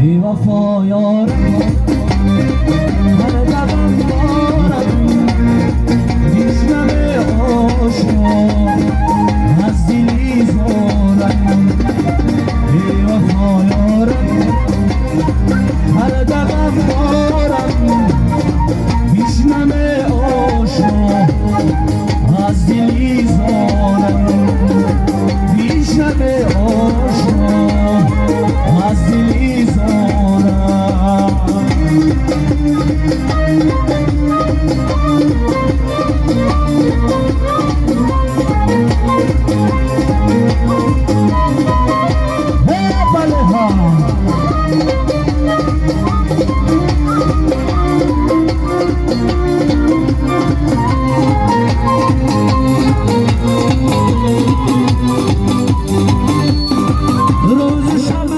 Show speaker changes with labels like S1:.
S1: ای وفا یارم هر دقم دارم میشنم آشنا از دلی زارم ای وفا یارم هر دقم دارم میشنم آشنا از دلی زارم میشنم آشنا از دلی زارم روز شب